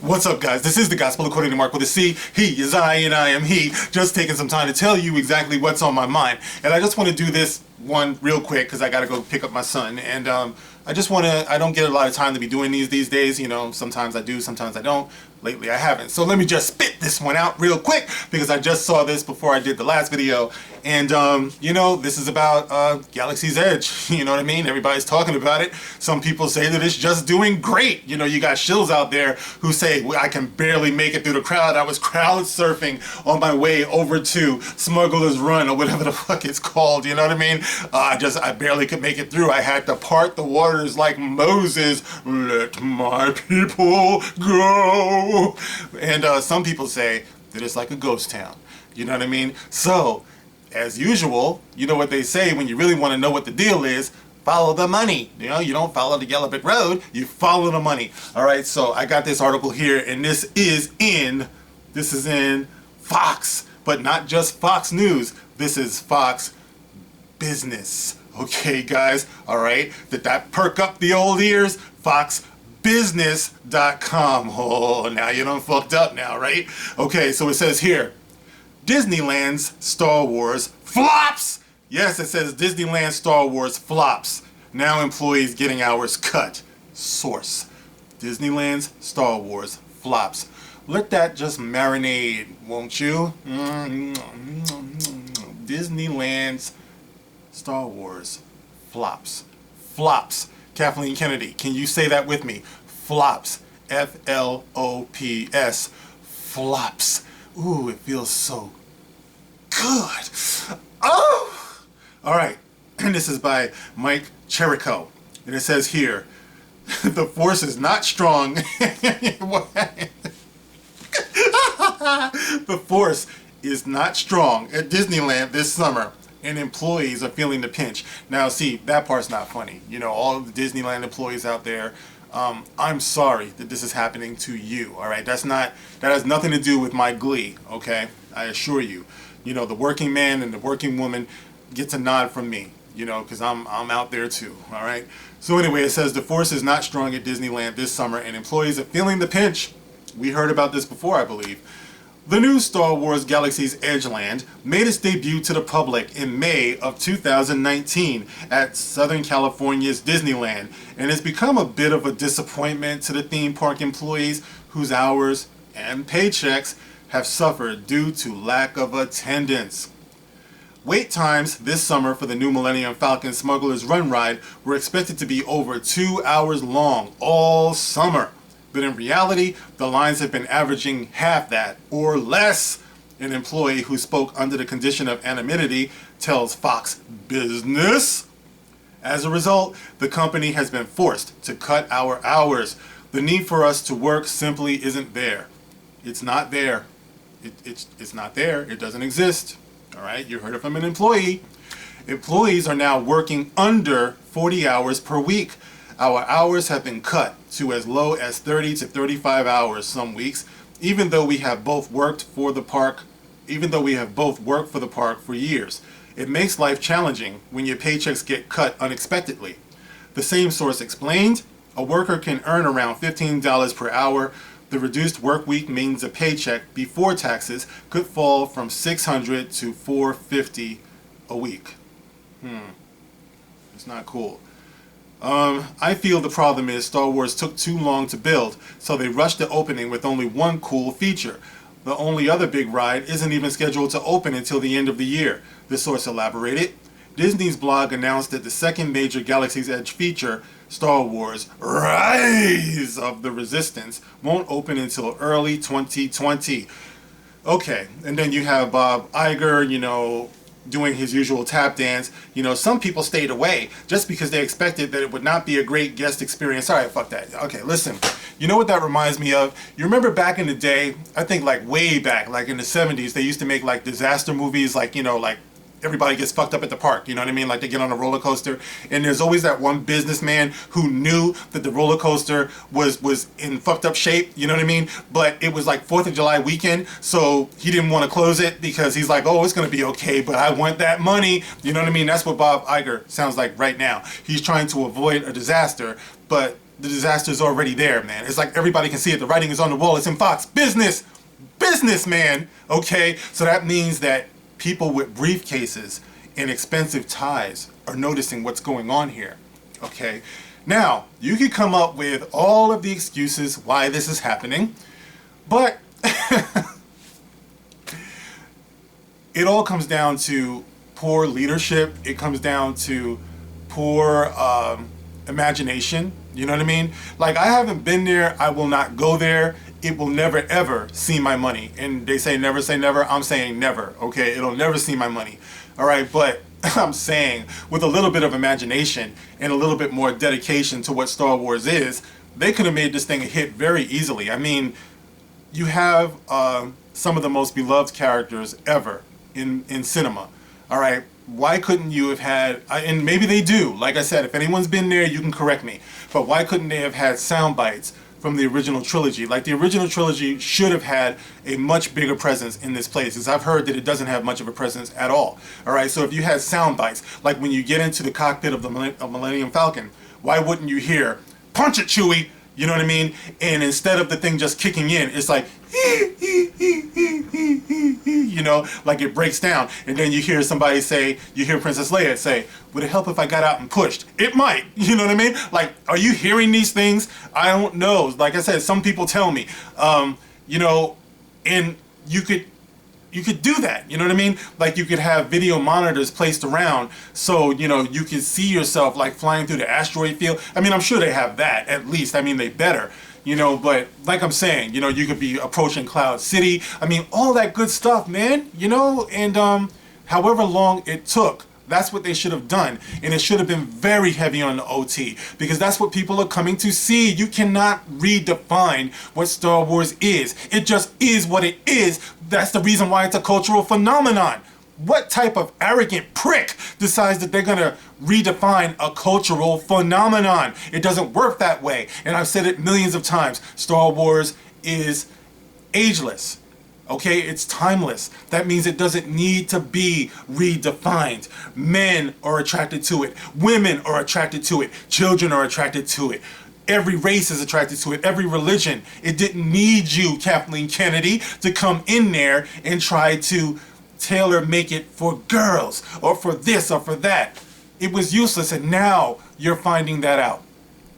What's up, guys? This is the Gospel according to Mark with a C. He is I and I am he. Just taking some time to tell you exactly what's on my mind. And I just want to do this one real quick because I got to go pick up my son. And I don't get a lot of time to be doing these days. You know, sometimes I do, sometimes I don't. Lately I haven't. So let me just spit this one out real quick because I just saw this before I did the last video. And, you know, this is about Galaxy's Edge. You know what I mean? Everybody's talking about it. Some people say that it's just doing great. You know, you got shills out there who say, well, I can barely make it through the crowd. I was crowd surfing on my way over to Smuggler's Run or whatever the fuck it's called. You know what I mean? I barely could make it through. I had to part the waters like Moses. Let my people go. And some people say that it's like a ghost town. You know what I mean? So, as usual, you know what they say when you really want to know what the deal is, follow the money. You know, you don't follow the yellow brick road, you follow the money. All right, so I got this article here, and this is in Fox, but not just Fox News. This is Fox Business. Okay, guys, all right? Did that perk up the old ears? FoxBusiness.com. Oh, now you done fucked up now, right? Okay, so it says here, Disneyland's Star Wars flops. Yes, it says Disneyland Star Wars flops. Now employees getting hours cut. Source, Disneyland's Star Wars flops. Let that just marinate, won't you? Disneyland's Star Wars flops. Flops. Kathleen Kennedy, can you say that with me? Flops. F-L-O-P-S. Flops. Ooh, it feels so good. Oh! All right. And this is by Mike Cherico. And it says here, the force is not strong. The force is not strong at Disneyland this summer, and employees are feeling the pinch. Now, see, that part's not funny. You know, all of the Disneyland employees out there, I'm sorry that this is happening to you, all right? That has nothing to do with my glee, okay? I assure you. You know, the working man and the working woman gets a nod from me, you know, because I'm out there too, all right? So anyway, it says the force is not strong at Disneyland this summer, and employees are feeling the pinch. We heard about this before, I believe. The new Star Wars Galaxy's Edge Land made its debut to the public in May of 2019 at Southern California's Disneyland, and has become a bit of a disappointment to the theme park employees whose hours and paychecks have suffered due to lack of attendance. Wait times this summer for the new Millennium Falcon Smuggler's Run ride were expected to be over 2 hours long all summer. But in reality, the lines have been averaging half that or less. An employee who spoke under the condition of anonymity tells Fox Business. As a result, the company has been forced to cut our hours. The need for us to work simply isn't there. It's not there. It's not there. It doesn't exist. All right, you heard it from an employee. Employees are now working under 40 hours per week. Our hours have been cut to as low as 30 to 35 hours some weeks, even though we have both worked for the park for years. It makes life challenging when your paychecks get cut unexpectedly. The same source explained, a worker can earn around $15 per hour. The reduced work week means a paycheck before taxes could fall from $600 to $450 a week. It's not cool. I feel the problem is Star Wars took too long to build, so they rushed the opening with only one cool feature. The only other big ride isn't even scheduled to open until the end of the year, the source elaborated. Disney's blog announced that the second major Galaxy's Edge feature, Star Wars Rise of the Resistance, won't open until early 2020. Okay, and then you have Bob Iger, you know, doing his usual tap dance. You know, some people stayed away just because they expected that it would not be a great guest experience. All right, fuck that. Okay, listen. You know what that reminds me of? You remember back in the day, I think like way back, like in the 70s, they used to make like disaster movies, like, you know, like everybody gets fucked up at the park, you know what I mean? Like they get on a roller coaster, and there's always that one businessman who knew that the roller coaster was in fucked up shape, you know what I mean? But it was like 4th of July weekend, so he didn't want to close it because he's like, oh, it's going to be okay, but I want that money, you know what I mean? That's what Bob Iger sounds like right now. He's trying to avoid a disaster, but the disaster's already there, man. It's like everybody can see it. The writing is on the wall. It's in Fox. Business, man. Okay, so that means that people with briefcases and expensive ties are noticing what's going on here. Okay, now you could come up with all of the excuses why this is happening, but it all comes down to poor leadership. It comes down to poor imagination. You know what I mean? Like, I haven't been there. I will not go there. It will never ever see my money. And they say never say never. I'm saying never. Okay, it'll never see my money. All right, but I'm saying with a little bit of imagination and a little bit more dedication to what Star Wars is, they could have made this thing a hit very easily. I mean, you have some of the most beloved characters ever in cinema. All right, why couldn't you have had, and maybe they do, like I said, if anyone's been there, you can correct me, but why couldn't they have had sound bites from the original trilogy? Like, the original trilogy should have had a much bigger presence in this place, because I've heard that it doesn't have much of a presence at all. All right, so if you had sound bites, like when you get into the cockpit of the Millennium Falcon, why wouldn't you hear, "Punch it, Chewie"? You know what I mean? And instead of the thing just kicking in, it's like, you know, like it breaks down. And then you hear somebody say, you hear Princess Leia say, "Would it help if I got out and pushed?" It might. You know what I mean? Like, are you hearing these things? I don't know. Like I said, some people tell me, you know, and you could do that, you know what I mean? Like, you could have video monitors placed around so, you know, you can see yourself like flying through the asteroid field. I mean, I'm sure they have that, at least. I mean, they better, you know, but like I'm saying, you know, you could be approaching Cloud City. I mean, all that good stuff, man, you know, and however long it took, that's what they should have done. And it should have been very heavy on the OT, because that's what people are coming to see. You cannot redefine what Star Wars is. It just is what it is. That's the reason why it's a cultural phenomenon. What type of arrogant prick decides that they're gonna redefine a cultural phenomenon? It doesn't work that way. And I've said it millions of times. Star Wars is ageless. Okay, it's timeless. That means it doesn't need to be redefined. Men are attracted to it. Women are attracted to it. Children are attracted to it. Every race is attracted to it. Every religion. It didn't need you, Kathleen Kennedy, to come in there and try to tailor make it for girls or for this or for that. It was useless, and now you're finding that out.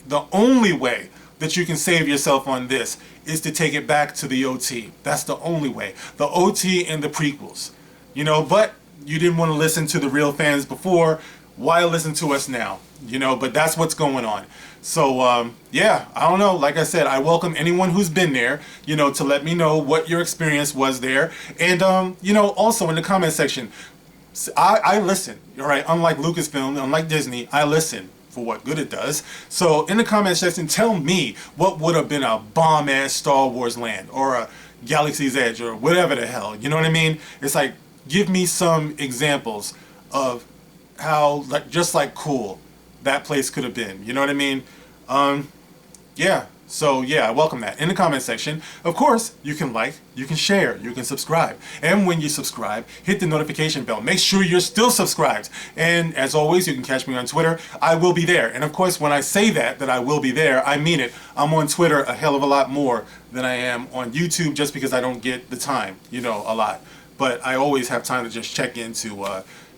The only way that you can save yourself on this is to take it back to the OT. That's the only way. The OT and the prequels. You know, but you didn't want to listen to the real fans before. Why listen to us now? You know, but that's what's going on. So, yeah, I don't know. Like I said, I welcome anyone who's been there, you know, to let me know what your experience was there. And, you know, also in the comment section, I listen, all right? Unlike Lucasfilm, unlike Disney, I listen for what good it does. So in the comment section, tell me what would have been a bomb-ass Star Wars land or a Galaxy's Edge or whatever the hell. You know what I mean? It's like, give me some examples of how, like, just like cool that place could have been. You know what I mean? Yeah. So yeah, I welcome that in the comment section. Of course, you can like, you can share, you can subscribe. And when you subscribe, hit the notification bell. Make sure you're still subscribed. And as always, you can catch me on Twitter. I will be there. And of course, when I say that I will be there, I mean it. I'm on Twitter a hell of a lot more than I am on YouTube, just because I don't get the time, you know, a lot. But I always have time to just check into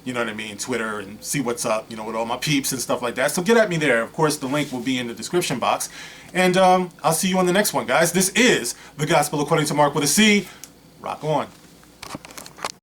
you know what I mean, Twitter, and see what's up, you know, with all my peeps and stuff like that. So get at me there. Of course, the link will be in the description box. And I'll see you on the next one, guys. This is The Gospel According to Mark with a C. Rock on.